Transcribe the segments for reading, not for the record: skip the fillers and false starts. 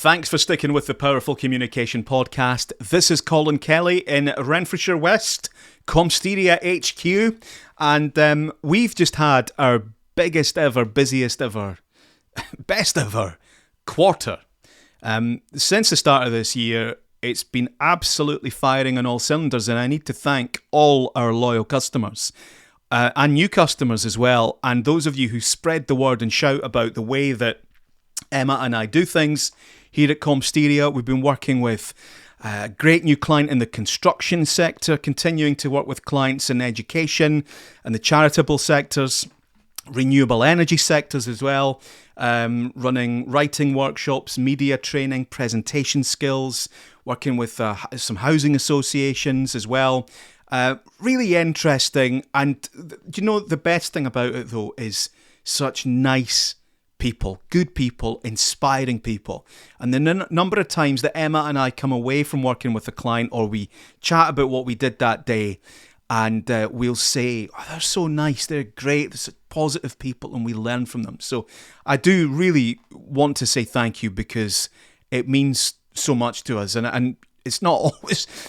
Thanks for sticking with the Powerful Communication Podcast. This is Colin Kelly in Renfrewshire West, Comsteria HQ, and we've just had our biggest ever, busiest ever, best ever quarter. Since the start of this year, it's been absolutely firing on all cylinders, and I need to thank all our loyal customers and new customers as well, and those of you who spread the word and shout about the way that Emma and I do things here at Comsteria. We've been working with a great new client in the construction sector, continuing to work with clients in education and the charitable sectors, renewable energy sectors as well, running writing workshops, media training, presentation skills, working with some housing associations as well. Really interesting. And you know, the best thing about it though is such nice people, good people, inspiring people. And the number of times that Emma and I come away from working with a client, or we chat about what we did that day, and we'll say, oh, they're so nice, they're great, they're such positive people, and we learn from them. So I do really want to say thank you, because it means so much to us, and it's not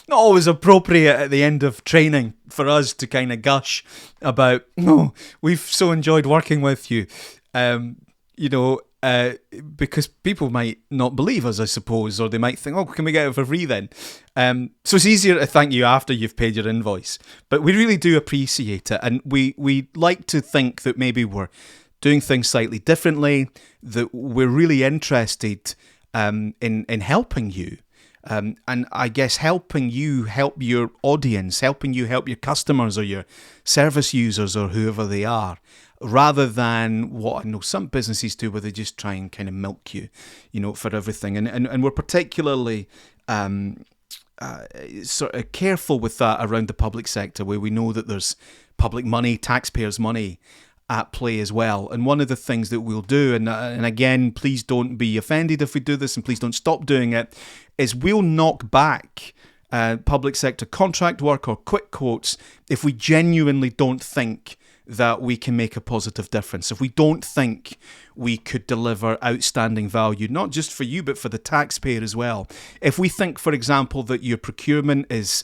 always appropriate at the end of training for us to kind of gush about, oh, we've so enjoyed working with you. Because people might not believe us, I suppose, or they might think, oh, can we get it for free then? So it's easier to thank you after you've paid your invoice. But we really do appreciate it, and we like to think that maybe we're doing things slightly differently, that we're really interested in helping you. And I guess helping you help your audience, helping you help your customers or your service users or whoever they are, rather than what I know some businesses do, where they just try and kind of milk you, for everything. And we're particularly sort of careful with that around the public sector, where we know that there's public money, taxpayers' money at play as well. And one of the things that we'll do, and again, please don't be offended if we do this, and please don't stop doing it, is we'll knock back public sector contract work or quick quotes if we genuinely don't think that we can make a positive difference. If we don't think we could deliver outstanding value, not just for you, but for the taxpayer as well. If we think, for example, that your procurement is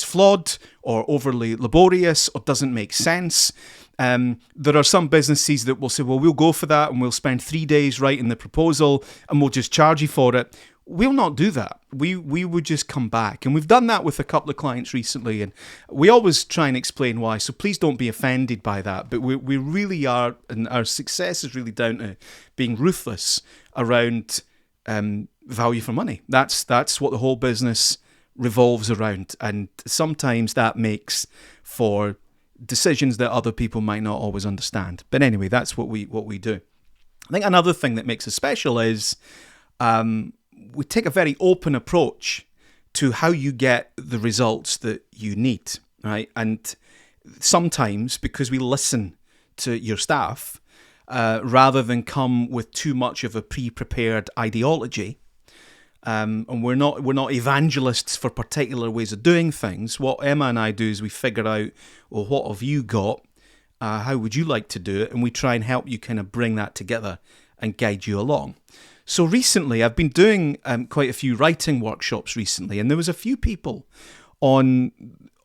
flawed or overly laborious or doesn't make sense, there are some businesses that will say, well, we'll go for that and we'll spend 3 days writing the proposal and we'll just charge you for it. We'll not do that. We would just come back. And we've done that with a couple of clients recently, and we always try and explain why, so please don't be offended by that. But we really are, and our success is really down to being ruthless around value for money. That's what the whole business revolves around, and sometimes that makes for decisions that other people might not always understand. But anyway, that's what we do. I think another thing that makes us special is we take a very open approach to how you get the results that you need, right? And sometimes, because we listen to your staff, rather than come with too much of a pre-prepared ideology, and we're not evangelists for particular ways of doing things. What Emma and I do is we figure out, well, what have you got? How would you like to do it? And we try and help you kind of bring that together and guide you along. So recently, I've been doing quite a few writing workshops recently, and there was a few people on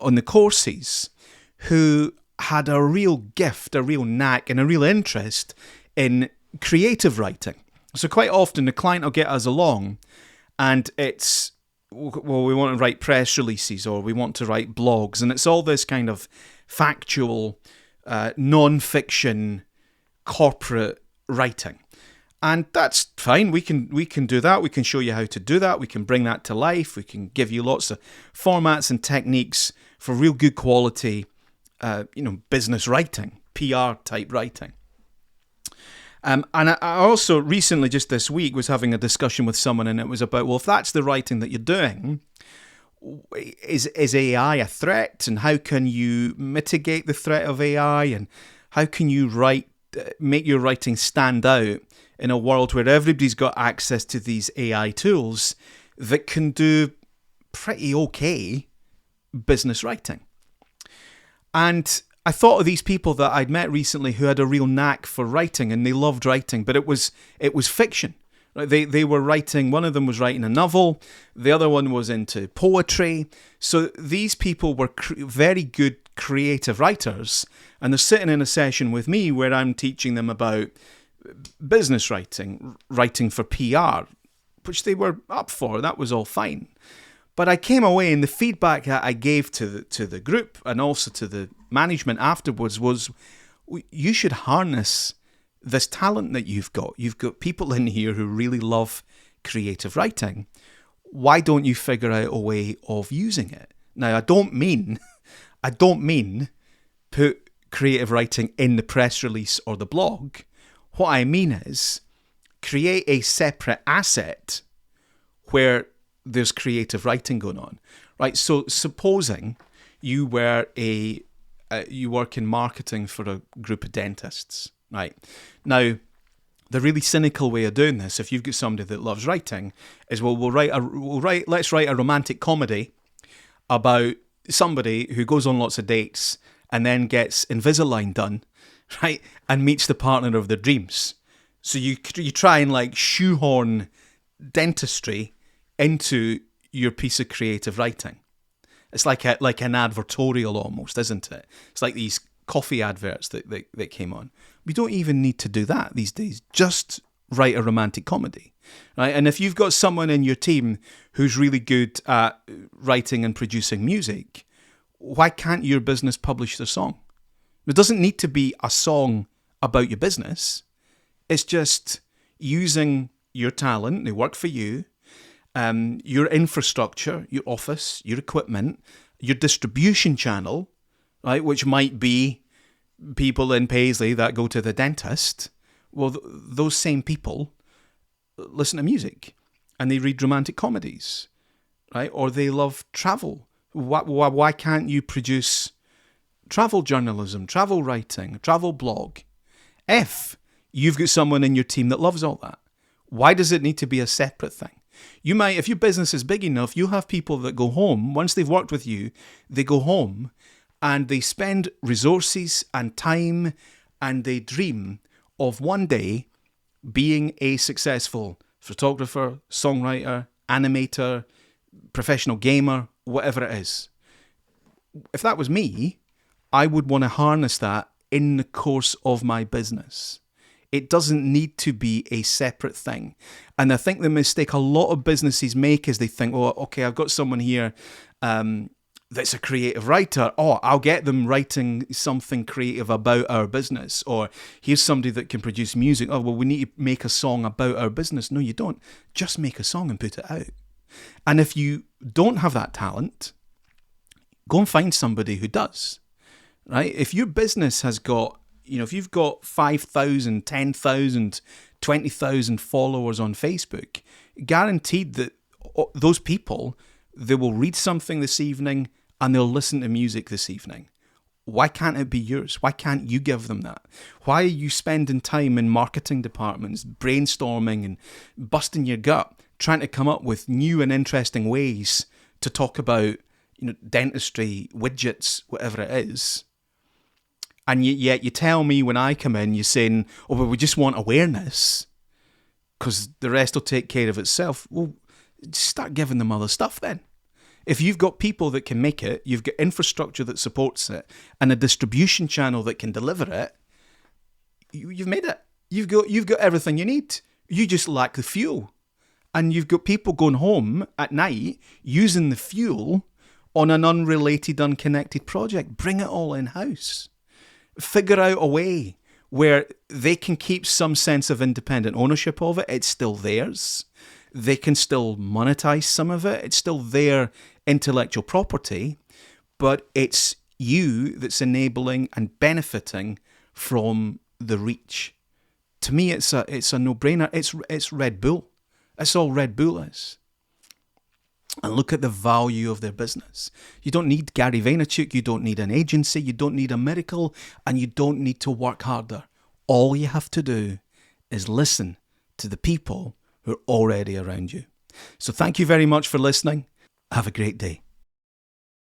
the courses who had a real gift, a real knack, and a real interest in creative writing. So quite often, the client will get us along, and it's, well, we want to write press releases, or we want to write blogs, and it's all this kind of factual, non-fiction, corporate writing. And that's fine. We can do that. We can show you how to do that. We can bring that to life. We can give you lots of formats and techniques for real good quality, business writing, PR type writing. And I also recently, just this week, was having a discussion with someone, and it was about, well, if that's the writing that you're doing, is AI a threat? And how can you mitigate the threat of AI? And how can you make your writing stand out in a world where everybody's got access to these AI tools that can do pretty okay business writing? And I thought of these people that I'd met recently who had a real knack for writing, and they loved writing, but it was fiction, Right? They were writing, one of them was writing a novel, the other one was into poetry. So these people were very good creative writers, and they're sitting in a session with me where I'm teaching them about business writing, writing for PR, which they were up for. That was all fine. But I came away, and the feedback that I gave to the group and also to the management afterwards was, you should harness this talent that you've got. You've got people in here who really love creative writing. Why don't you figure out a way of using it? Now, I don't mean put creative writing in the press release or the blog. What I mean is create a separate asset where there's creative writing going on, right? So supposing you were you work in marketing for a group of dentists, right? Now, the really cynical way of doing this, if you've got somebody that loves writing, is let's write a romantic comedy about somebody who goes on lots of dates and then gets Invisalign done, right? And meets the partner of their dreams. So you try and like shoehorn dentistry into your piece of creative writing. It's like an advertorial almost, isn't it? It's like these coffee adverts that came on. We don't even need to do that these days. Just write a romantic comedy, right? And if you've got someone in your team who's really good at writing and producing music, why can't your business publish their song? It doesn't need to be a song about your business. It's just using your talent, they work for you, your infrastructure, your office, your equipment, your distribution channel, right, which might be people in Paisley that go to the dentist. Well, those same people listen to music and they read romantic comedies, right? Or they love travel. Why can't you produce travel journalism, travel writing, travel blog? If you've got someone in your team that loves all that, why does it need to be a separate thing? You might, if your business is big enough, you'll have people that go home, once they've worked with you, they go home and they spend resources and time and they dream of one day being a successful photographer, songwriter, animator, professional gamer, whatever it is. If that was me, I would want to harness that in the course of my business. It doesn't need to be a separate thing. And I think the mistake a lot of businesses make is they think, oh, okay, I've got someone here that's a creative writer. Oh, I'll get them writing something creative about our business. Or here's somebody that can produce music. Oh, well, we need to make a song about our business. No, you don't. Just make a song and put it out. And if you don't have that talent, go and find somebody who does, right? If your business has got, if you've got 5,000, 10,000, 20,000 followers on Facebook, guaranteed that those people, they will read something this evening and they'll listen to music this evening. Why can't it be yours? Why can't you give them that? Why are you spending time in marketing departments, brainstorming and busting your gut, trying to come up with new and interesting ways to talk about, dentistry, widgets, whatever it is? And yet you tell me when I come in, you're saying, oh, well, we just want awareness because the rest will take care of itself. Well, just start giving them other stuff then. If you've got people that can make it, you've got infrastructure that supports it, and a distribution channel that can deliver it, you've made it. You've got everything you need. You just lack the fuel. And you've got people going home at night using the fuel on an unrelated, unconnected project. Bring it all in-house. Figure out a way where they can keep some sense of independent ownership of it. It's still theirs. They can still monetize some of it. It's still their intellectual property, but it's you that's enabling and benefiting from the reach. To me, it's a no-brainer. It's Red Bull. That's all Red Bull is. And look at the value of their business. You don't need Gary Vaynerchuk, you don't need an agency, you don't need a miracle, and you don't need to work harder. All you have to do is listen to the people who are already around you. So thank you very much for listening. Have a great day.